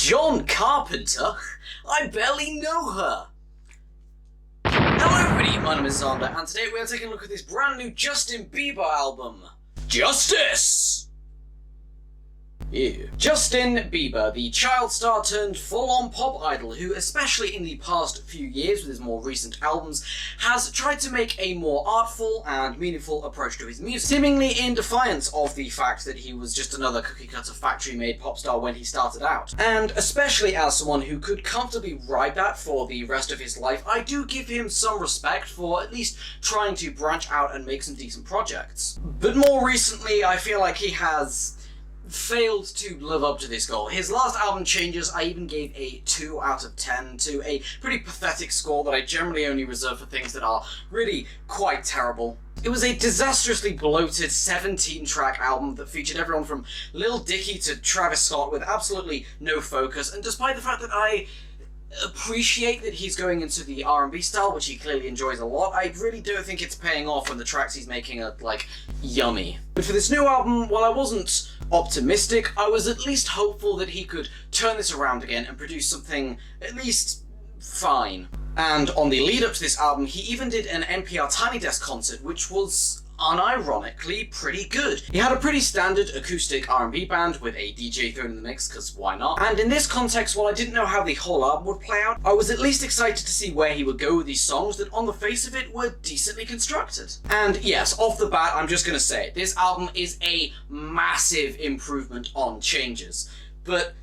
John Carpenter? I barely know her. Hello everybody, my name is Xander, and today we are taking a look at this brand new Justin Bieber album, Justice! Ew. Justin Bieber, the child star turned full-on pop idol who, especially in the past few years with his more recent albums, has tried to make a more artful and meaningful approach to his music, seemingly in defiance of the fact that he was just another cookie-cutter factory-made pop star when he started out. And especially as someone who could comfortably ride that for the rest of his life, I do give him some respect for at least trying to branch out and make some decent projects. But more recently, I feel like he has failed to live up to this goal. His last album, Changes, I even gave a 2 out of 10 to a pretty pathetic score that I generally only reserve for things that are really quite terrible. It was a disastrously bloated 17-track album that featured everyone from Lil Dicky to Travis Scott with absolutely no focus, and despite the fact that I appreciate that he's going into the R&B style, which he clearly enjoys a lot, I really don't think it's paying off when the tracks he's making are, like, yummy. But for this new album, while I wasn't optimistic, I was at least hopeful that he could turn this around again and produce something at least fine. And on the lead up to this album, he even did an NPR Tiny Desk concert, which was unironically pretty good. He had a pretty standard acoustic R&B band with a DJ thrown in the mix, because why not? And in this context, while I didn't know how the whole album would play out, I was at least excited to see where he would go with these songs that on the face of it were decently constructed. And yes, off the bat, I'm just gonna say, this album is a massive improvement on Changes. But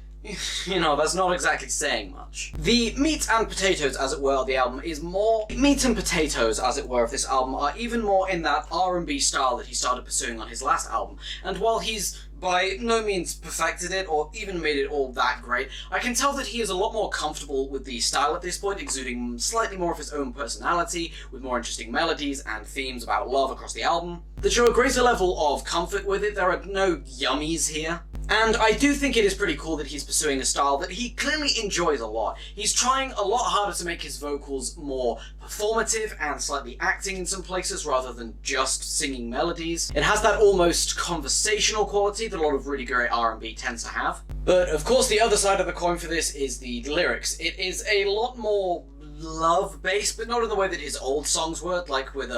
you know, that's not exactly saying much. The meat and potatoes, as it were, of the album is more... Meat and potatoes, as it were, of this album are even more in that R&B style that he started pursuing on his last album. And while he's by no means perfected it or even made it all that great, I can tell that he is a lot more comfortable with the style at this point, exuding slightly more of his own personality, with more interesting melodies and themes about love across the album, that show a greater level of comfort with it. There are no yummies here. And I do think it is pretty cool that he's pursuing a style that he clearly enjoys a lot. He's trying a lot harder to make his vocals more performative and slightly acting in some places rather than just singing melodies. It has that almost conversational quality that a lot of really great R&B tends to have. But of course the other side of the coin for this is the lyrics. It is a lot more love-based, but not in the way that his old songs were, like with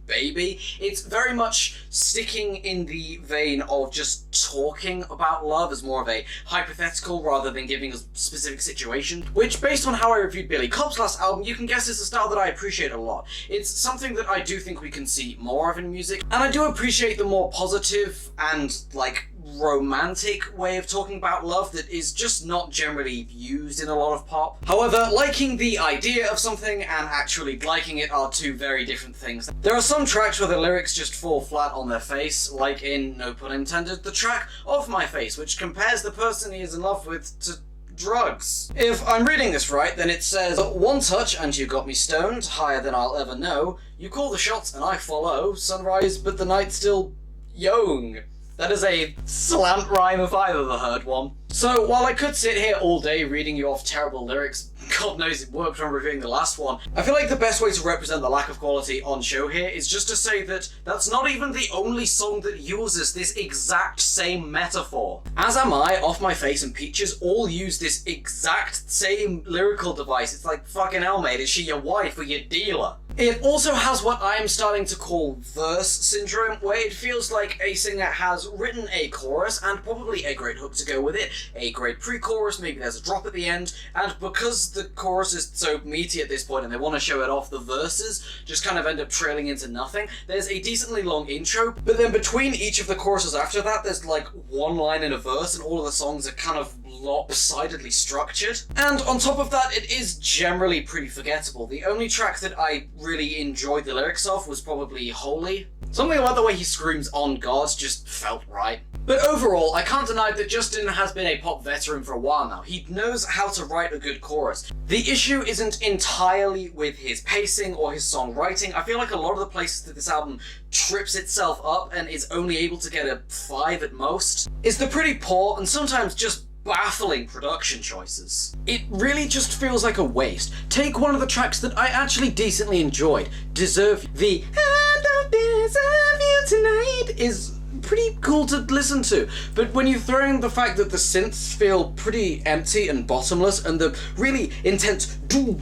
Baby. It's very much sticking in the vein of just talking about love as more of a hypothetical rather than giving a specific situation, which, based on how I reviewed Billy Cobb's last album, you can guess is a style that I appreciate a lot. It's something that I do think we can see more of in music, and I do appreciate the more positive and, like, romantic way of talking about love that is just not generally used in a lot of pop. However, liking the idea of something and actually liking it are two very different things. There are some tracks where the lyrics just fall flat on their face, like in, no pun intended, the track Off My Face, which compares the person he is in love with to drugs. If I'm reading this right, then it says, "One touch and you got me stoned, higher than I'll ever know. You call the shots and I follow. Sunrise, but the night's still young." That is a slant rhyme if I've ever heard one. So while I could sit here all day reading you off terrible lyrics, God knows it worked when reviewing the last one, I feel like the best way to represent the lack of quality on show here is just to say that that's not even the only song that uses this exact same metaphor. As Am I, Off My Face, and Peaches all use this exact same lyrical device. It's like, fucking hell mate, is she your wife or your dealer? It also has what I'm starting to call verse syndrome, where it feels like a singer has written a chorus and probably a great hook to go with it, a great pre-chorus, maybe there's a drop at the end, and because the chorus is so meaty at this point and they want to show it off, the verses just kind of end up trailing into nothing. There's a decently long intro, but then between each of the choruses after that, there's like one line in a verse, and all of the songs are kind of lopsidedly structured. And on top of that, it is generally pretty forgettable. The only track that I really enjoyed the lyrics of was probably Holy. Something about the way he screams "on God" just felt right. But overall, I can't deny that Justin has been a pop veteran for a while now. He knows how to write a good chorus. The issue isn't entirely with his pacing or his songwriting. I feel like a lot of the places that this album trips itself up and is only able to get a 5 at most is the pretty poor and sometimes just baffling production choices. It really just feels like a waste. Take one of the tracks that I actually decently enjoyed, Deserve. The "I don't deserve you tonight" is pretty cool to listen to. But when you throw in the fact that the synths feel pretty empty and bottomless, and the really intense do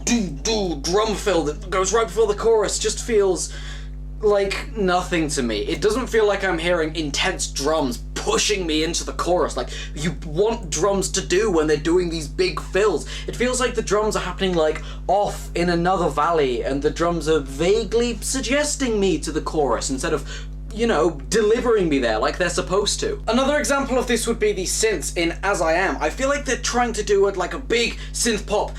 drum fill that goes right before the chorus just feels like nothing to me. It doesn't feel like I'm hearing intense drums pushing me into the chorus like you want drums to do when they're doing these big fills. It feels like the drums are happening like off in another valley, and the drums are vaguely suggesting me to the chorus instead of, you know, delivering me there like they're supposed to. Another example of this would be the synths in As I Am. I feel like they're trying to do like a big synth pop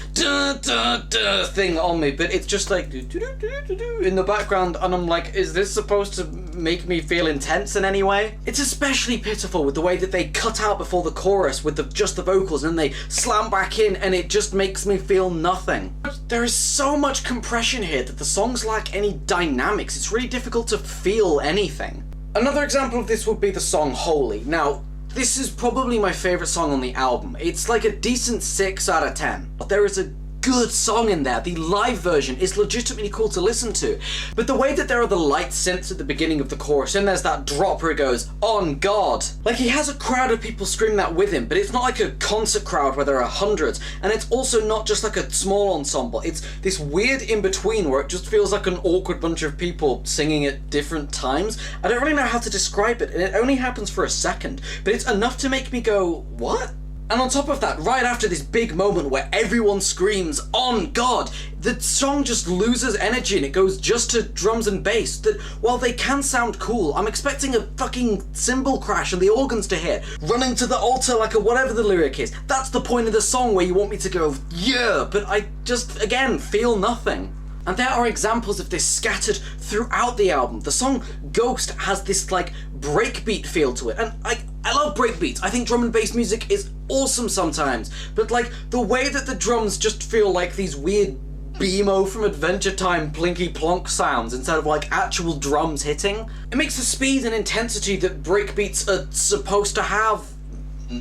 thing on me, but it's just like in the background, and I'm like, is this supposed to make me feel intense in any way? It's especially pitiful with the way that they cut out before the chorus with just the vocals, and they slam back in, and it just makes me feel nothing. There is so much compression here that the songs lack any dynamics. It's really difficult to feel anything. Another example of this would be the song Holy. Now, this is probably my favourite song on the album. It's like a decent 6 out of 10. But there is a good song in there. The live version is legitimately cool to listen to. But the way that there are the light synths at the beginning of the chorus, and there's that drop where it goes, "On God." Like, he has a crowd of people screaming that with him, but it's not like a concert crowd where there are hundreds. And it's also not just like a small ensemble. It's this weird in-between where it just feels like an awkward bunch of people singing at different times. I don't really know how to describe it, and it only happens for a second, but it's enough to make me go, what? And on top of that, right after this big moment where everyone screams, "On God," the song just loses energy and it goes just to drums and bass that, while they can sound cool, I'm expecting a fucking cymbal crash and the organs to hit, running to the altar like a whatever the lyric is. That's the point of the song where you want me to go, yeah, but I just, again, feel nothing. And there are examples of this scattered throughout the album. The song Ghost has this like breakbeat feel to it, and I love breakbeats. I think drum and bass music is awesome sometimes, but like the way that the drums just feel like these weird Beemo from Adventure Time plinky plonk sounds instead of like actual drums hitting, it makes the speed and intensity that breakbeats are supposed to have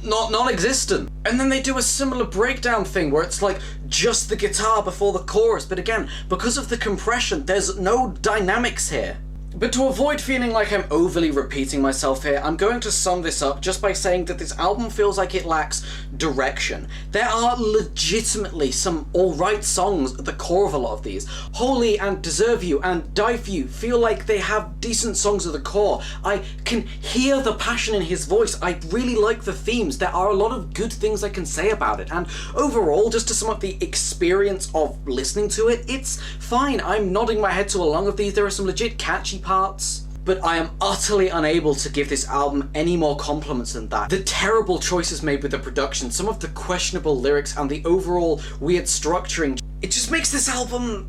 non-existent. And then they do a similar breakdown thing where it's like just the guitar before the chorus, but again, because of the compression, there's no dynamics here. But to avoid feeling like I'm overly repeating myself here, I'm going to sum this up just by saying that this album feels like it lacks direction. There are legitimately some alright songs at the core of a lot of these. Holy and Deserve You and Die For You feel like they have decent songs at the core. I can hear the passion in his voice. I really like the themes. There are a lot of good things I can say about it. And overall, just to sum up the experience of listening to it, it's fine. I'm nodding my head to a lot of these. There are some legit catchy parts, but I am utterly unable to give this album any more compliments than that. The terrible choices made with the production, some of the questionable lyrics, and the overall weird structuring, it just makes this album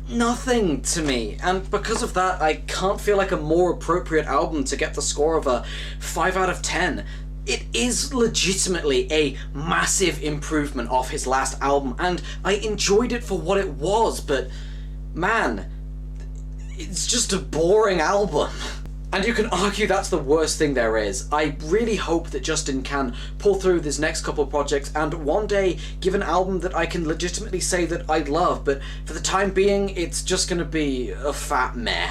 nothing to me. And because of that, I can't feel like a more appropriate album to get the score of a 5 out of 10. It is legitimately a massive improvement off his last album, and I enjoyed it for what it was, but man, it's just a boring album. And you can argue that's the worst thing there is. I really hope that Justin can pull through this next couple of projects and one day give an album that I can legitimately say that I love, but for the time being, it's just gonna be a fat meh.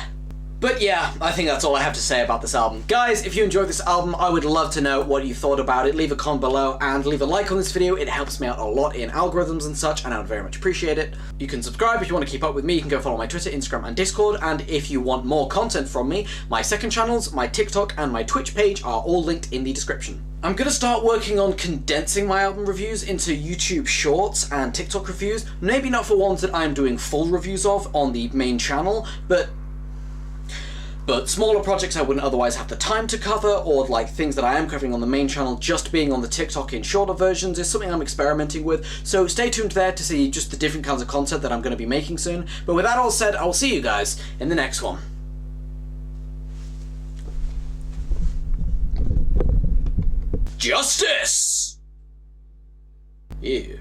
But yeah, I think that's all I have to say about this album. Guys, if you enjoyed this album, I would love to know what you thought about it. Leave a comment below and leave a like on this video. It helps me out a lot in algorithms and such, and I would very much appreciate it. You can subscribe if you want to keep up with me. You can go follow my Twitter, Instagram, and Discord. And if you want more content from me, my second channels, my TikTok, and my Twitch page are all linked in the description. I'm gonna start working on condensing my album reviews into YouTube shorts and TikTok reviews. Maybe not for ones that I'm doing full reviews of on the main channel, but smaller projects I wouldn't otherwise have the time to cover, or like things that I am covering on the main channel just being on the TikTok in shorter versions is something I'm experimenting with, so stay tuned there to see just the different kinds of content that I'm going to be making soon. But with that all said, I will see you guys in the next one. Justice! Yeah.